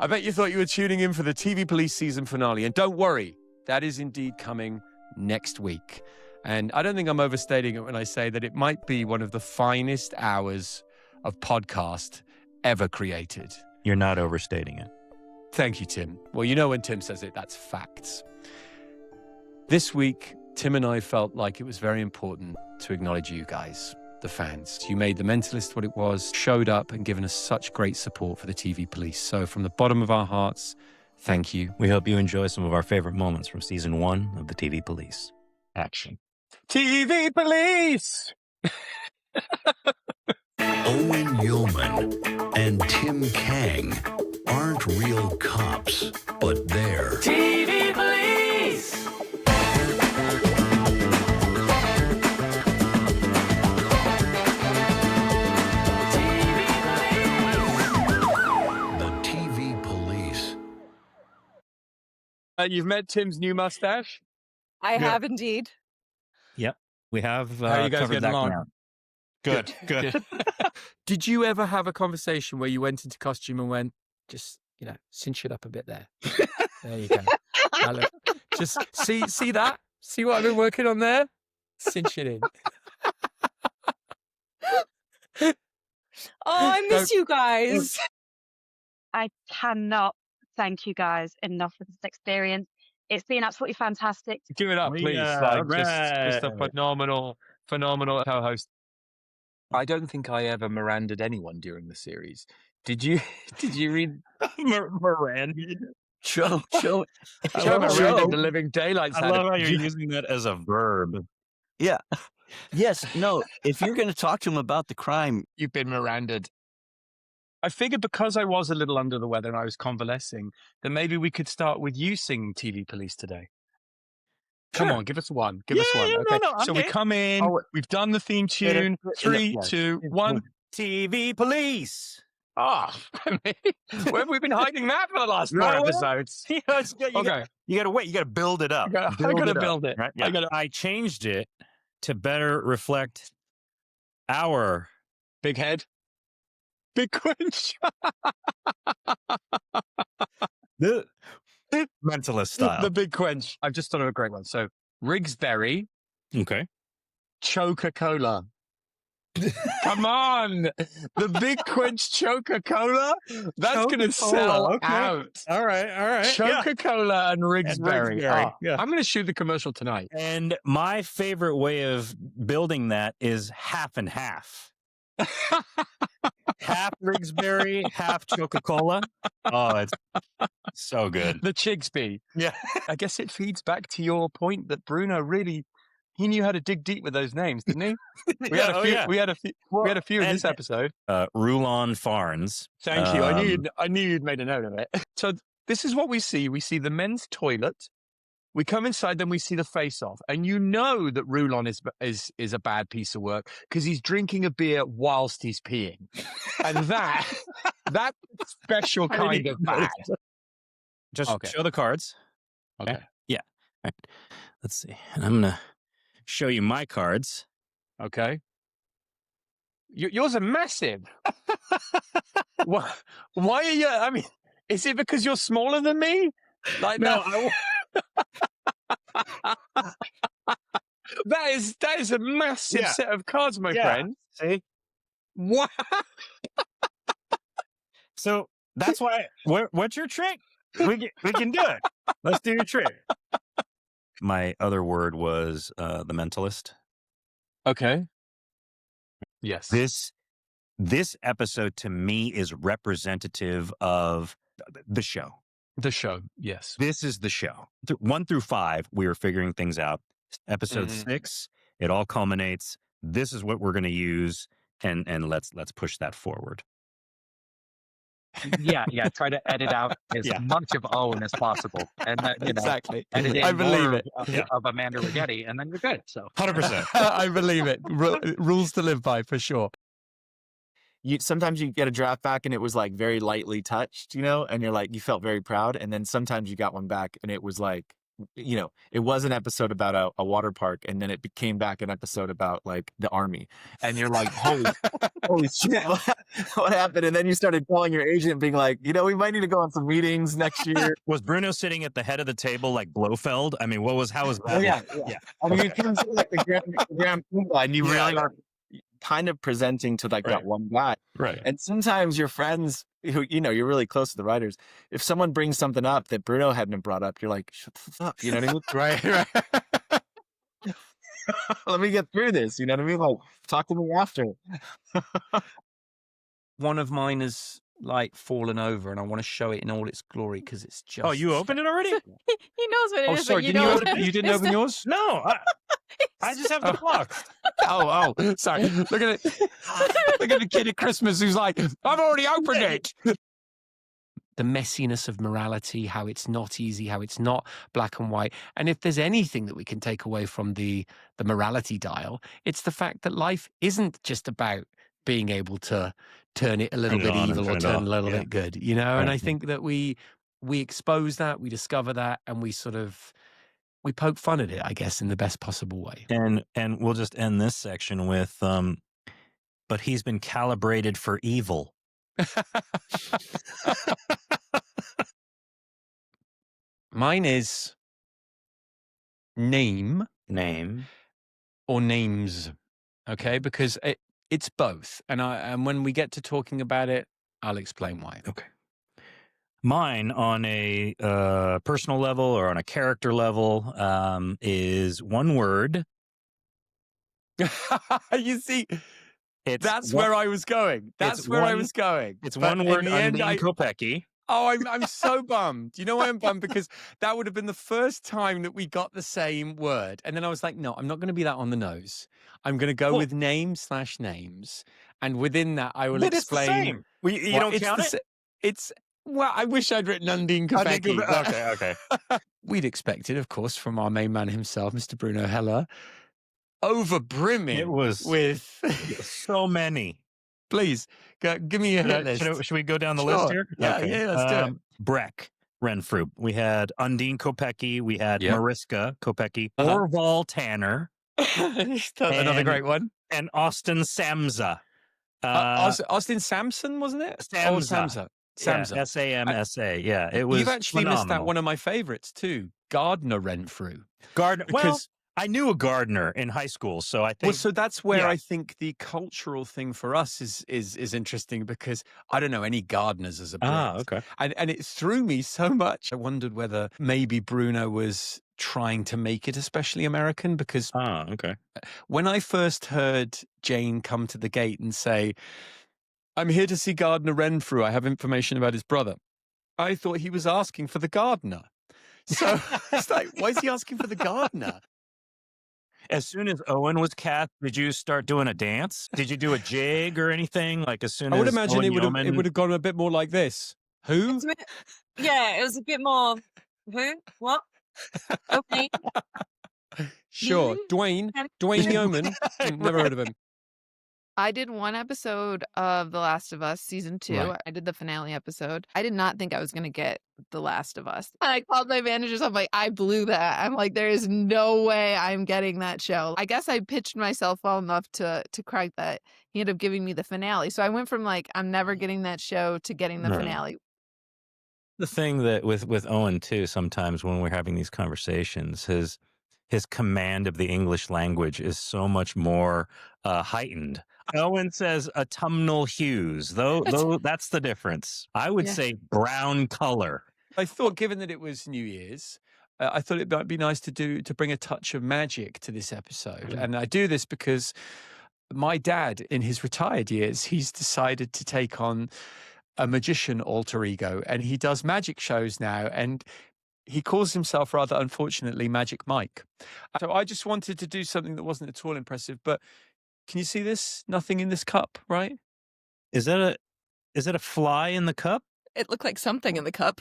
I bet you thought you were tuning in for the TV Police season finale. And don't worry, that is indeed coming next week. And I don't think I'm overstating it when I say that it might be one of the finest hours of podcast ever created. You're not overstating it. Thank you, Tim. Well, you know when Tim says it, that's facts. This week, Tim and I felt like it was very important to acknowledge you guys, the fans. You made The Mentalist what it was, showed up and given us such great support for the TV Police. So from the bottom of our hearts, thank you. We hope you enjoy some of our favorite moments from season 1 of the TV Police. Action. TV Police! Owain Yeoman and Tim Kang aren't real cops, but they're TV Police! the TV Police. You've met Tim's new mustache? I have indeed. Yep. We have How are you guys covered getting that along? ground. Good. Did you ever have a conversation where you went into costume and went, just, cinch it up a bit there? There you go. Now look, just see that? See what I've been working on there? Cinch it in. Oh, I miss you guys. I cannot thank you guys enough for this experience. It's been absolutely fantastic. Give it up, please. Just a phenomenal co-host. I don't think I ever Miranda'd anyone during the series. Did you read Miranda? Show. Miranda the Living Daylights? I love how you're using that as a verb. Yeah. Yes. No. If you're going to talk to him about the crime, You've been Miranda'd. I figured because I was a little under the weather and I was convalescing, that maybe we could start with you singing TV Police today. Come on, give us one. Give us one. Okay. So we come in, we've done the theme tune. 3, 2, 1. TV Police. Ah, where have we been hiding that for the last 4 episodes? You got to wait. You got to build it up. I got to build it. Right? Yeah. I changed it to better reflect our Big head. Big quench. the Mentalist style. The big quench. I've just thought of a great one. So, Rigsby, Okay. Coca-Cola. Come on. The big quench Coca-Cola? That's going to sell out. All right. Coca-Cola and Rigsby. Yeah. I'm going to shoot the commercial tonight. And my favorite way of building that is half and half. Half Rigsby, half Coca-Cola. Oh, it's so good. The Chigsby. Yeah. I guess it feeds back to your point that Bruno really, he knew how to dig deep with those names, didn't he? We had a few in this episode. Rulon Farnes. Thank you. I knew you'd made a note of it. So this is what we see. We see the men's toilet. We come inside, then we see the face-off. And you know that Rulon is a bad piece of work because he's drinking a beer whilst he's peeing. And that special kind of bad. Just show the cards. Okay. Yeah. All right. Let's see. And I'm going to show you my cards. Okay. Yours are massive. Why are you, I mean, is it because you're smaller than me? Like, no. That is a massive set of cards, my friend. See? Wow. So that's why. What's your trick? We can do it. Let's do your trick. My other word was the Mentalist. Okay. Yes. This episode to me is representative of the show. The show, yes. This is the show. 1 through 5, we were figuring things out. Episode 6, it all culminates. This is what we're going to use, and let's push that forward. Yeah. Try to edit out as much of Owen as possible, and exactly. Edit in I believe it. of Amanda Rigetti, and then you're good. So 100%. I believe it. Rules to live by for sure. Sometimes you get a draft back and it was like very lightly touched, and you're like, you felt very proud. And then sometimes you got one back and it was like, it was an episode about a water park, and then it became back an episode about like the army. And you're like, holy shit. what happened? And then you started calling your agent, being like, we might need to go on some meetings next year. Was Bruno sitting at the head of the table like Blofeld? I mean, how was that? Oh, yeah. I mean, you come to like the Grand Poobah, and you really are kind of presenting to like that one guy. Right. And sometimes your friends who, you're really close to the writers, if someone brings something up that Bruno hadn't brought up, you're like, shut the fuck up. You know what I mean? Right. Let me get through this. You know what I mean? Like, talk to me after. One of mine has like fallen over, and I want to show it in all its glory because it's just. Oh, you opened it already? He knows what it is. Sorry, but you didn't open yours? No, I just have the box. Oh, sorry. Look at it. Look at the kid at Christmas who's like, I've already opened it. The messiness of morality, how it's not easy, how it's not black and white. And if there's anything that we can take away from the morality dial, it's the fact that life isn't just about being able to turn it a little bit evil or turn it a little bit good, And I think that we expose that, we discover that, and we poke fun at it, I guess, in the best possible way. And we'll just end this section with, but he's been calibrated for evil. Mine is name or names, okay? Because it's both, and when we get to talking about it, I'll explain why. Okay. Mine, on a personal level or on a character level, is one word. You see, that's where I was going. I was going. It's one word, Undine Kopecky. Oh, I'm so bummed. You know why I'm bummed? Because that would have been the first time that we got the same word. And then I was like, no, I'm not going to be that on the nose. I'm going to go with name/names. And within that, I will explain. It's the same. You don't count it? Well, I wish I'd written Undine Kopecky. Okay. We'd expected, of course, from our main man himself, Mr. Bruno Heller, overbrimming. It was with so many. Please, give me a hit list. Should we go down the list here? Yeah, let's do it. Breck Renfrew. We had Undine Kopecky. We had Mariska Kopecky. Orval Tanner. Another great one. And Austin Samsa. Austin Samson, wasn't it? Samsa. Samsa. S-A-M-S-A. Yeah, it was. You've actually phenomenal. missed out one of my favorites too, Gardner Renfrew. Gardner. Because I knew a gardener in high school, so I think. Well, so that's where I think the cultural thing for us is interesting, because I don't know any gardeners as a Brit. Okay. And it threw me so much. I wondered whether maybe Bruno was trying to make it especially American, because when I first heard Jane come to the gate and say, I'm here to see Gardner Renfrew, I have information about his brother, I thought he was asking for the gardener. So it's like, why is he asking for the gardener? As soon as Owen was cast, did you start doing a dance? Did you do a jig or anything? Like as soon as I would imagine Owen it would have gone a bit more like this. Who? Yeah, it was a bit more. Who? What? Okay. Sure. Dwayne Yeoman. Never heard of him. I did one episode of The Last of Us season 2. Right. I did the finale episode. I did not think I was going to get The Last of Us. And I called my managers. I'm like, I blew that. I'm like, there is no way I'm getting that show. I guess I pitched myself well enough to crack that. He ended up giving me the finale. So I went from like, I'm never getting that show to getting the finale. The thing that with Owen too, sometimes when we're having these conversations, his command of the English language is so much more heightened. Owen says autumnal hues, though that's the difference. I would say brown color. I thought, given that it was New Year's, I thought it might be nice to bring a touch of magic to this episode. And I do this because my dad, in his retired years, he's decided to take on a magician alter ego, and he does magic shows now, and he calls himself, rather unfortunately, Magic Mike. So I just wanted to do something that wasn't at all impressive, but can you see this? Nothing in this cup, right? Is that a fly in the cup? It looked like something in the cup.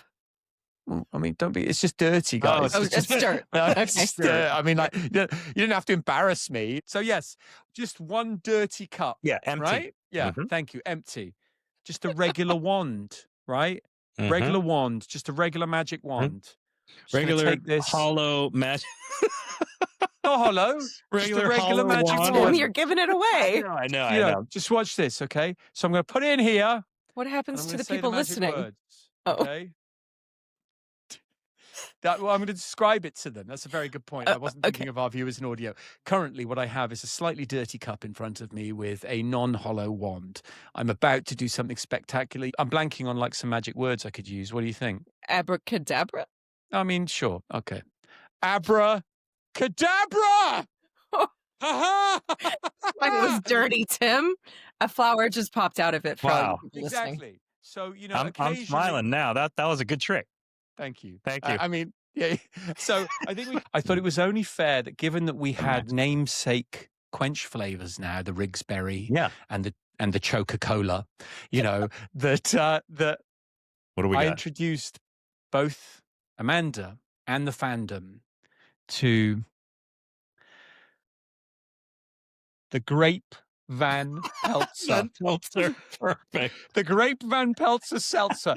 I mean, don't be. It's just dirty, guys. Oh, it's dirt. It's just dirt. I mean, like, you didn't have to embarrass me. So yes, just one dirty cup. Yeah, empty. Right? Yeah. Thank you. Empty. Just a regular wand, right? Regular wand. Just a regular magic wand. Regular hollow magic. Not hollow. Just a regular hollow magic wand. wand. You're giving it away. I know. You know, just watch this, okay? So I'm going to put it in here. What And happens I'm to going the to say people magic listening? words, Oh. okay? I'm going to describe it to them. That's a very good point. I wasn't thinking of our viewers in audio. Currently, what I have is a slightly dirty cup in front of me with a non-hollow wand. I'm about to do something spectacular. I'm blanking on like some magic words I could use. What do you think? Abracadabra? I mean, sure. Okay. Abracadabra! Like it was dirty, Tim. A flower just popped out of it for all you people listening. Exactly. So, you know, I'm occasionally... smiling now. That was a good trick. Thank you. Thank you. I mean, yeah. So I thought it was only fair that given that we had namesake quench flavors now, the Rigsby and the Coca-Cola, you know, that what do we I got? introduced both Amanda and the fandom to the Grape Van Peltzer. Perfect. The Grape Van Peltzer Seltzer.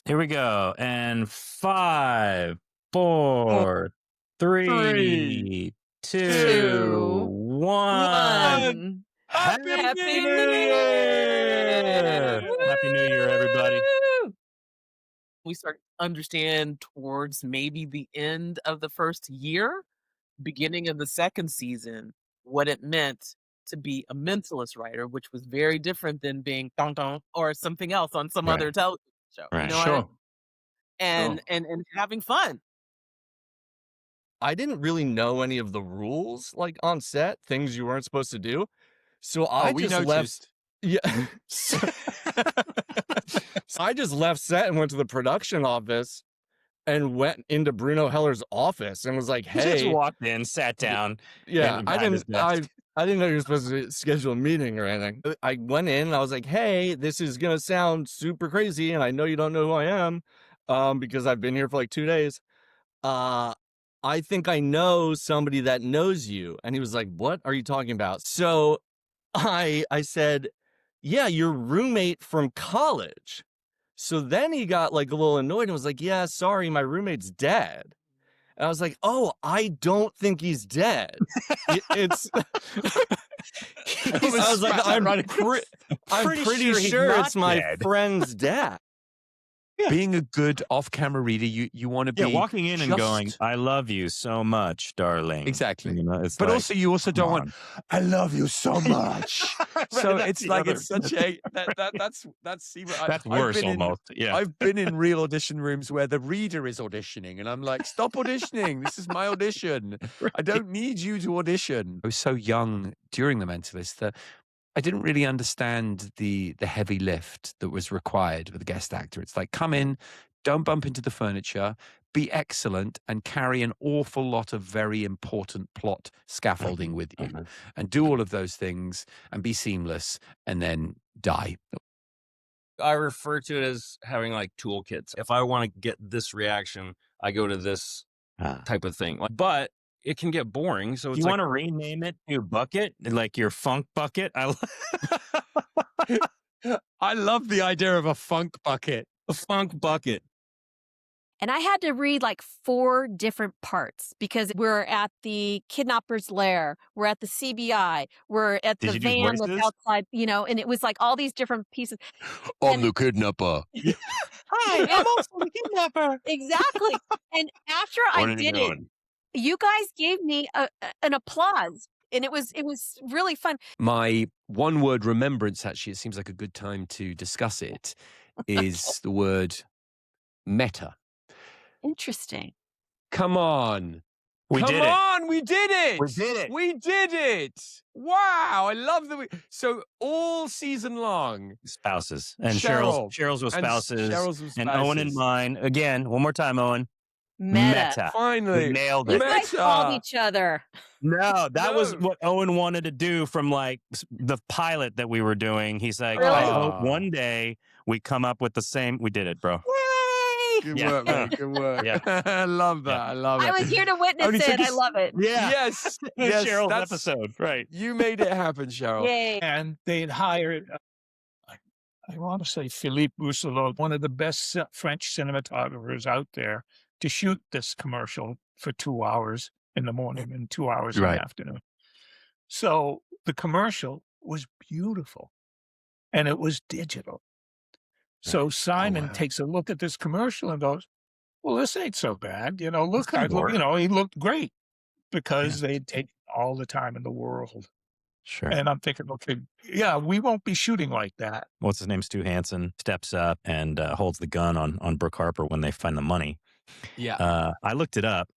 Here we go. And 5, 4, 3, 2, 1. Happy New Year! Happy New Year, everybody. We start to understand towards maybe the end of the first year, beginning of the second season, what it meant to be a mentalist writer, which was very different than being dong dong or something else on some other television show. Right. You know what I mean? And having fun. I didn't really know any of the rules, like on set, things you weren't supposed to do. So I we just noticed. left. Yeah. So I just left set and went to the production office and went into Bruno Heller's office and was like, He "Hey," just walked in, sat down. yeah, and I behind his didn't. desk. I didn't know you were supposed to schedule a meeting or anything. I went in and I was like, "Hey, this is gonna sound super crazy, and I know you don't know who I am, because I've been here for like 2 days. I think I know somebody that knows you." And he was like, "What are you talking about?" So I said, "Yeah, your roommate from college." So then he got like a little annoyed and was like, "Yeah, sorry, my roommate's dead." And I was like, "Oh, I don't think he's dead." It's. I was like, I'm pretty sure it's my friend's dad. Being a good off-camera reader, you want to be walking in and going, just- "I love you so much, darling." Exactly. You know, it's But like, also, you also don't want, "I love you so much." So That's it's the like other- it's such a that's see what That's I've worse been in- almost. Yeah. I've been in real audition rooms where the reader is auditioning, and I'm like, "Stop auditioning! This is my audition. I don't need you to audition." I was so young during The Mentalist that I didn't really understand the heavy lift that was required with a guest actor. It's like, come in, don't bump into the furniture, be excellent, and carry an awful lot of very important plot scaffolding with you, and do all of those things and be seamless, and then die. I refer to it as having like toolkits. If I want to get this reaction, I go to this type of thing. But it can get boring. So Do it's you like, want to rename it to Bucket, like your funk bucket? I love the idea of a funk bucket. a funk bucket. And I had to read like 4 different parts because we're at the kidnapper's lair, we're at the CBI, we're at Did the you do van that's voices? outside, you know, and it was like all these different pieces. I'm the kidnapper. Hi, I'm also the kidnapper. Exactly. And after I did it, you guys gave me an applause, and it was really fun. My one-word remembrance, actually, it seems like a good time to discuss it, is the word meta. Interesting. Come on. We Come did it. on, we did it. We did it. We did it. Wow, I love that. So all season long, Spouses. And Cheryl. Cheryl's with And spouses. Cheryl's with And Owen and spouses. mine. Again, one more time, Owen. Meta. Finally. We nailed You it. guys called each other. No, that was No. what Owen wanted to do from like the pilot that we were doing. He's like, Really? I hope one day we come up with the same. We did it, bro. Good Yeah. work, man. Good work. Yeah. I love that. I love it. I was here to witness Only it. took I us- love it. Yeah. Yes. Yes. Cheryl's that's- episode. Right. You made it happen, Cheryl. Yay. And they'd hired, I want to say Philippe Rousselot, one of the best French cinematographers out there, to shoot this commercial for 2 hours. in the morning and 2 hours in Right. the afternoon. So the commercial was beautiful, and it was digital. So Simon takes a look at this commercial and goes, "Well, this ain't so bad. You know, look, he looked great because they had taken all the time in the world." Sure. And I'm thinking, okay, yeah, we won't be shooting like that. What's his name? Stu Hansen steps up and holds the gun on Brooke Harper when they find the money. Yeah. I looked it up,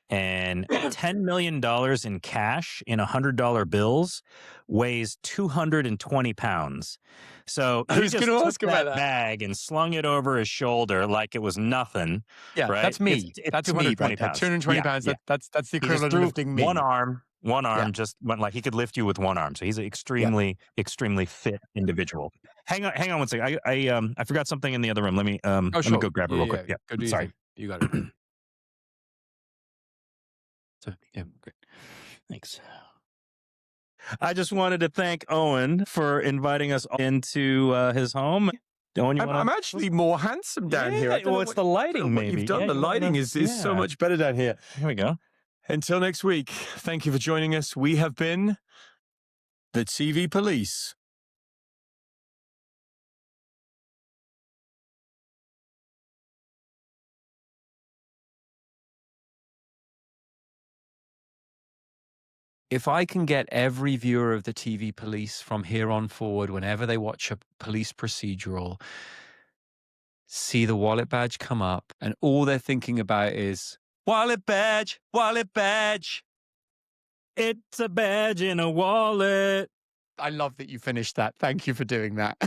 and $10 million in cash in $100 bills weighs 220 pounds. So I he was just gonna took ask about that. bag and slung it over his shoulder like it was nothing. Yeah, right? that's me. It's That's me 220 right there. pounds. 220 Yeah, pounds. yeah. That's the He just equivalent of threw lifting me. one arm just went like he could lift you with one arm. So he's an extremely fit individual. Hang on 1 second. I forgot something in the other room. Let me let me go grab it real quick. Yeah. Go do your Sorry. thing. You got it. So, yeah, great. Thanks. I just wanted to thank Owen for inviting us into his home. Owen, I'm actually more handsome down here. I don't know Well, it's the lighting, what maybe. you've done. Yeah, The you lighting wanna- is so yeah. much better down here. Here we go. Until next week, thank you for joining us. We have been the TV Police. If I can get every viewer of the TV Police from here on forward, whenever they watch a police procedural, see the wallet badge come up, and all they're thinking about is, wallet badge, wallet badge. It's a badge in a wallet. I love that you finished that. Thank you for doing that.